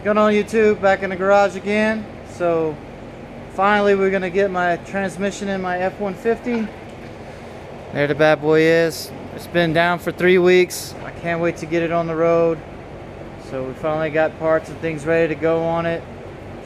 going on, YouTube? Back in the garage again. So finally we're gonna get my transmission in my F150. There the bad boy is. It's been down for 3 weeks. I can't wait to get it on the road. So we finally got parts and things ready to go on it.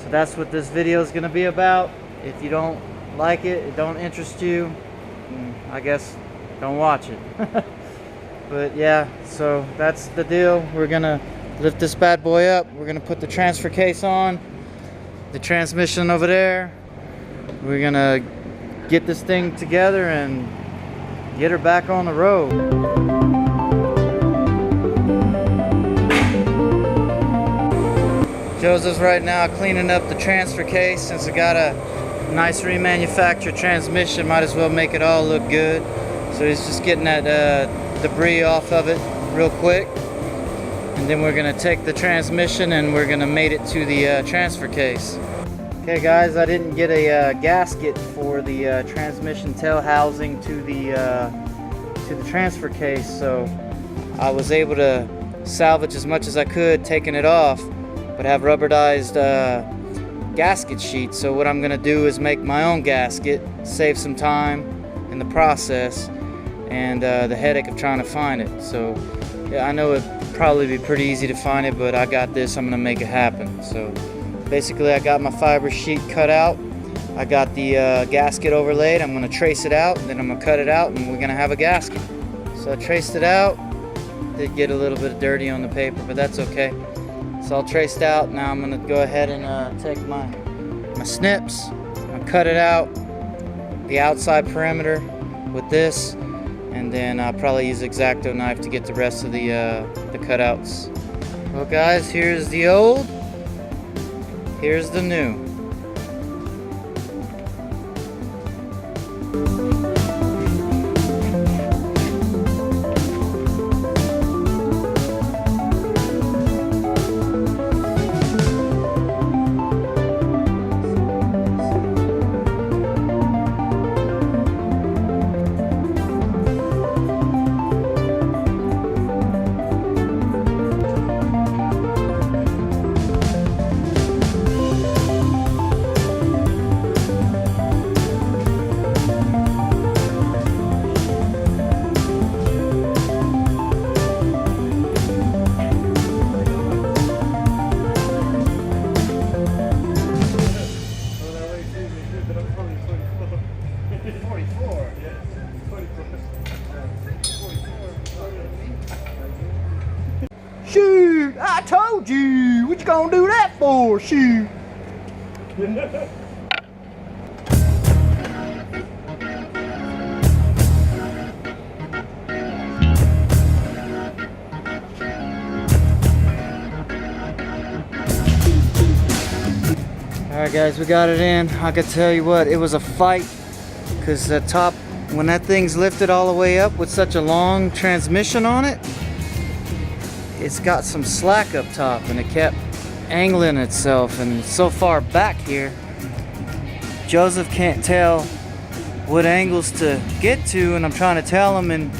So that's what this video is gonna be about. If you don't like it, it don't interest you, I guess don't watch it. But yeah, so that's the deal. We're gonna lift this bad boy up. We're gonna put the transfer case on, the transmission over there. We're gonna get this thing together and get her back on the road. Joseph's right now cleaning up the transfer case. Since I got a nice remanufactured transmission, might as well make it all look good. So he's just getting that debris off of it real quick, and then we're gonna take the transmission and we're gonna mate it to the transfer case. Okay guys, I didn't get a gasket for the transmission tail housing to the transfer case, so I was able to salvage as much as I could taking it off, but have rubberized gasket sheets. So what I'm gonna do is make my own gasket, save some time in the process and the headache of trying to find it. So yeah, I know it'd probably be pretty easy to find it, but I got this. I'm gonna make it happen. So basically I got my fiber sheet cut out, I got the gasket overlaid. I'm gonna trace it out, then I'm gonna cut it out, and we're gonna have a gasket. So I traced it out. Did get a little bit dirty on the paper, but that's okay. It's all traced out. Now I'm gonna go ahead and take my snips and cut it out, the outside perimeter with this, and then I'll probably use an X-Acto knife to get the rest of the cutouts. Well guys, here's the old, here's the new. Shoot, I told you. What you gonna do that for? Shoot. Alright guys, we got it in. I can tell you what, it was a fight, because the top, when that thing's lifted all the way up with such a long transmission on it, it's got some slack up top and it kept angling itself, and it's so far back here Joseph can't tell what angles to get to, and I'm trying to tell him, and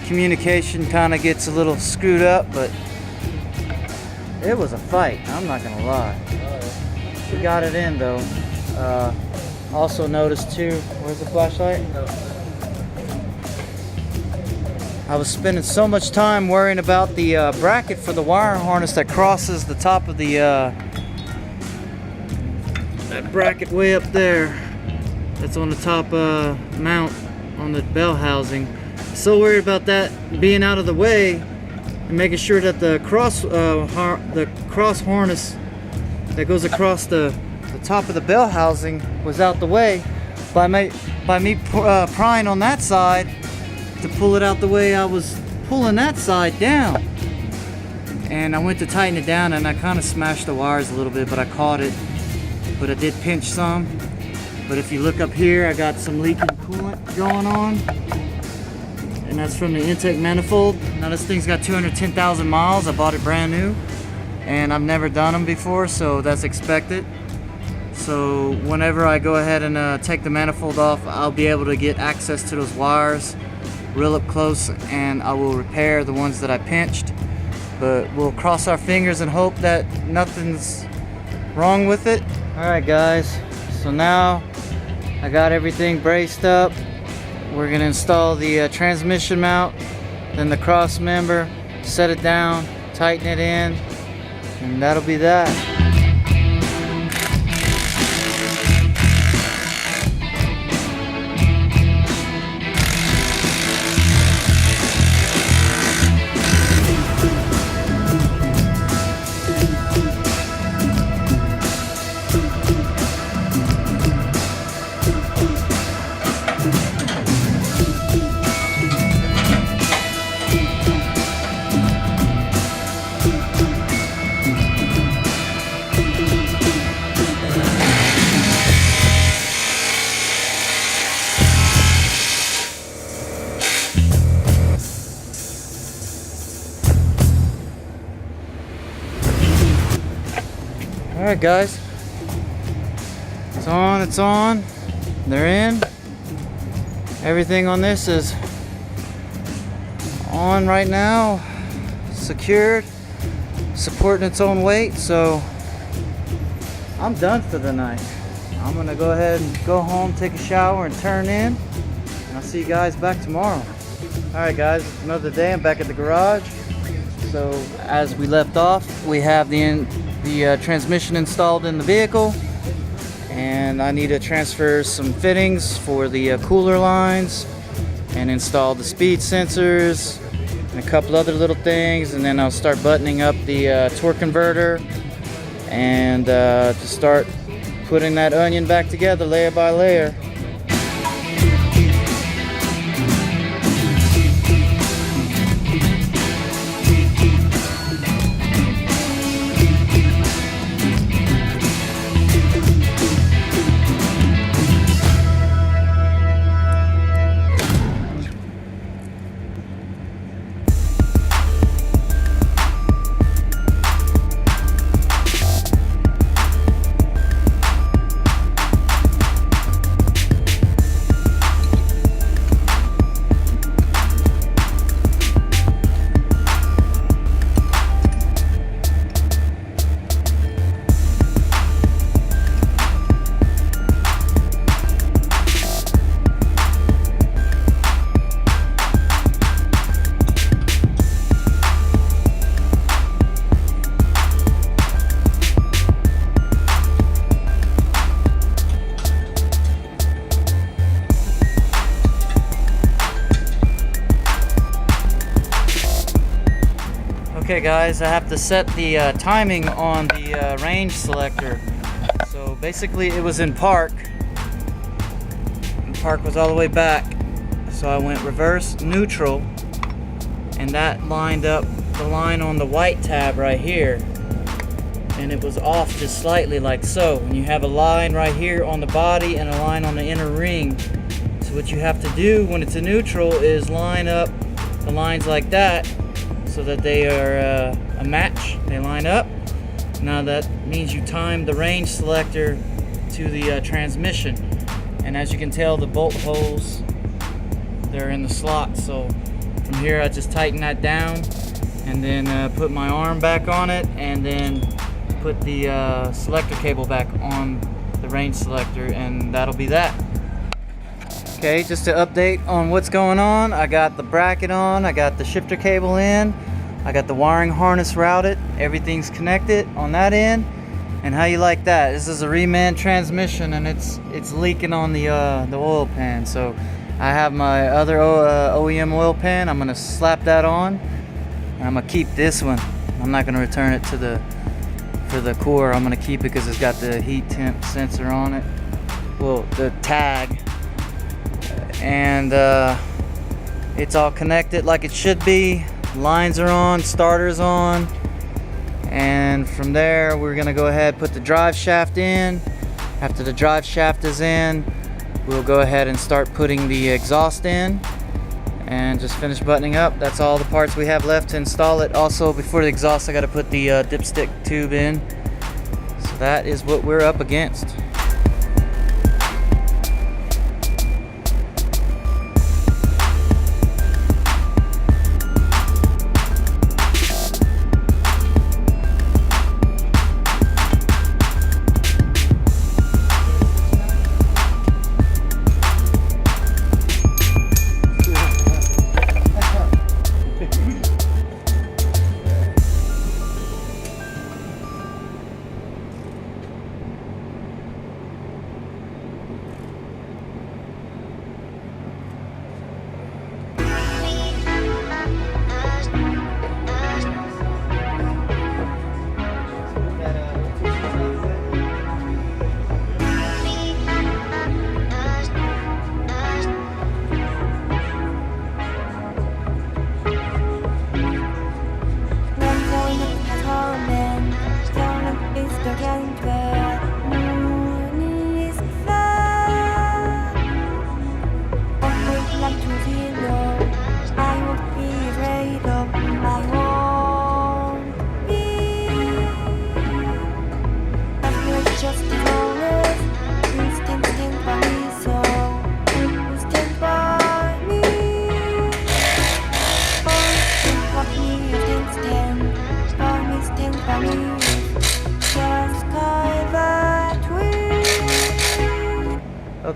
communication kind of gets a little screwed up. But it was a fight, I'm not gonna lie. We got it in though. Also noticed too, where's the flashlight? I was spending so much time worrying about the bracket for the wire harness that crosses the top of the that bracket way up there. That's on the top mount on the bell housing. So worried about that being out of the way and making sure that the cross harness that goes across the top of the bell housing was out the way. By me prying on that side to pull it out the way, I was pulling that side down, and I went to tighten it down and I kind of smashed the wires a little bit, but I caught it, but I did pinch some. But if you look up here, I got some leaking coolant going on, and that's from the intake manifold. Now this thing's got 210,000 miles. I bought it brand new and I've never done them before, so that's expected. So whenever I go ahead and take the manifold off, I'll be able to get access to those wires real up close, and I will repair the ones that I pinched. but we'll cross our fingers and hope that nothing's wrong with it. Alright guys, so now I got everything braced up. We're gonna install the transmission mount, then the cross member, set it down, tighten it in, and that'll be that. Alright guys, it's on, they're in. Everything on this is on right now, secured, supporting its own weight, so I'm done for the night. I'm gonna go ahead and go home, take a shower, and turn in, and I'll see you guys back tomorrow. Alright guys, it's another day, I'm back at the garage. So as we left off, we have the transmission installed in the vehicle, and I need to transfer some fittings for the cooler lines and install the speed sensors and a couple other little things, and then I'll start buttoning up the torque converter and to start putting that onion back together layer by layer. Okay guys, I have to set the timing on the range selector. So basically it was in park. And park was all the way back. So I went reverse neutral, and that lined up the line on the white tab right here. And it was off just slightly like so. And you have a line right here on the body and a line on the inner ring. So what you have to do when it's a neutral is line up the lines like that, so that they are a match, they line up. Now that means you time the range selector to the transmission. And as you can tell, the bolt holes, they're in the slot. So from here I just tighten that down and then put my arm back on it, and then put the selector cable back on the range selector, and that'll be that. Okay, just to update on what's going on, I got the bracket on, I got the shifter cable in, I got the wiring harness routed, everything's connected on that end. And how you like that? This is a reman transmission, and it's leaking on the oil pan. So I have my other OEM oil pan. I'm gonna slap that on, and I'm gonna keep this one. I'm not gonna return it to for the core. I'm gonna keep it because it's got the heat temp sensor on it. Well, the tag. And it's all connected like it should be. Lines are on, starter's on, and from there we're gonna go ahead and put the drive shaft in. After the drive shaft is in, we'll go ahead and start putting the exhaust in and just finish buttoning up. That's all the parts we have left to install it. Also, before the exhaust, I got to put the dipstick tube in. So that is what we're up against.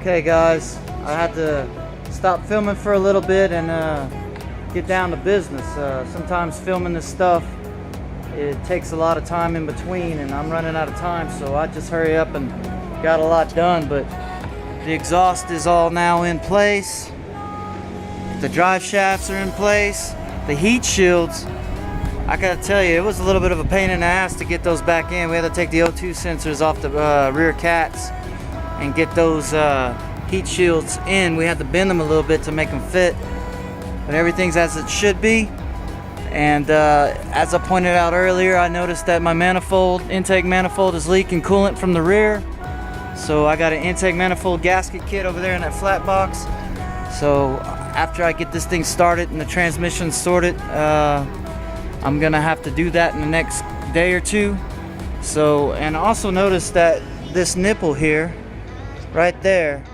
Okay guys, I had to stop filming for a little bit and get down to business. Sometimes filming this stuff, it takes a lot of time in between and I'm running out of time, so I just hurry up and got a lot done. But the exhaust is all now in place, the drive shafts are in place, the heat shields, I gotta tell you, it was a little bit of a pain in the ass to get those back in. We had to take the O2 sensors off the rear cats and get those heat shields in. We had to bend them a little bit to make them fit, but everything's as it should be. And as I pointed out earlier, I noticed that my intake manifold is leaking coolant from the rear. So I got an intake manifold gasket kit over there in that flat box. So after I get this thing started and the transmission sorted, I'm gonna have to do that in the next day or two. So, and I also noticed that this nipple here, right there,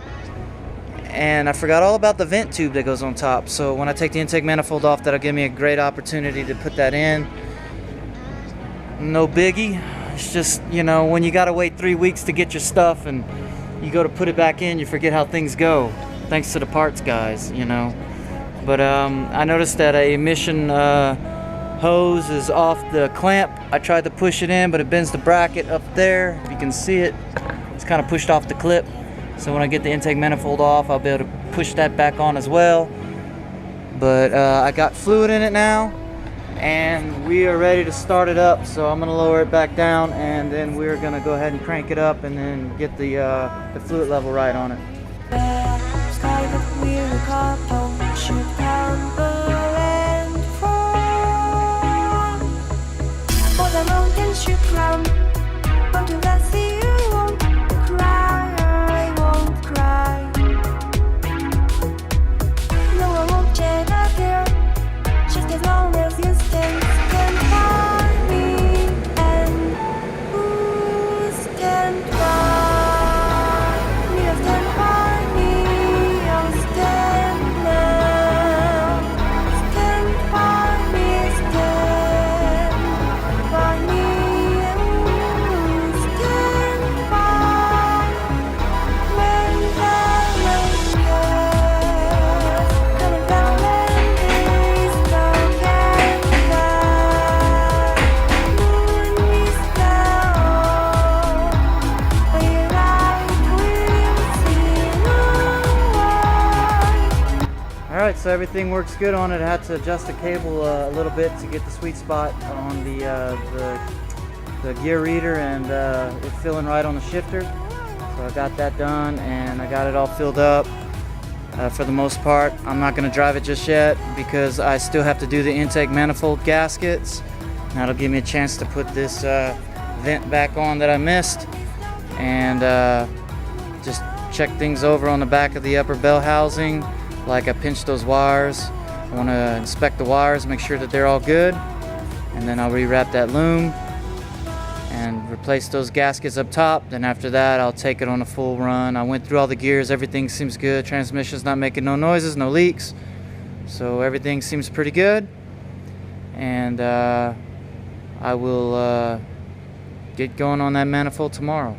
and I forgot all about the vent tube that goes on top. So when I take the intake manifold off, that'll give me a great opportunity to put that in. No biggie. It's just, you know, when you gotta wait 3 weeks to get your stuff and you go to put it back in, you forget how things go. Thanks to the parts guys, you know. But I noticed that a emission hose is off the clamp. I tried to push it in, but it bends the bracket up there. If you can see it, it's kind of pushed off the clip. So when I get the intake manifold off, I'll be able to push that back on as well. But I got fluid in it now, and we are ready to start it up. So I'm gonna lower it back down, and then we're gonna go ahead and crank it up, and then get the fluid level right on it. The mountains should climb, but to that sea you won't cry, I won't cry. No, I won't shed a tear, just as long as you stand by me. And who stand by me? I'll stand by me, I'll stand now. Stand by me, stand by me, and stand by when the rain comes, coming down and is dark and black. Moon is down, where I will see no one. Alright, so everything works good on it. I had to adjust the cable a little bit to get the sweet spot on the gear reader and it filling right on the shifter. So I got that done and I got it all filled up for the most part. I'm not going to drive it just yet because I still have to do the intake manifold gaskets. That'll give me a chance to put this vent back on that I missed, and just check things over on the back of the upper bell housing. Like, I pinched those wires. I want to inspect the wires, make sure that they're all good, and then I'll rewrap that loom and replace those gaskets up top. Then after that, I'll take it on a full run. I went through all the gears, everything seems good. Transmission's not making no noises, no leaks, so everything seems pretty good. And I will get going on that manifold tomorrow.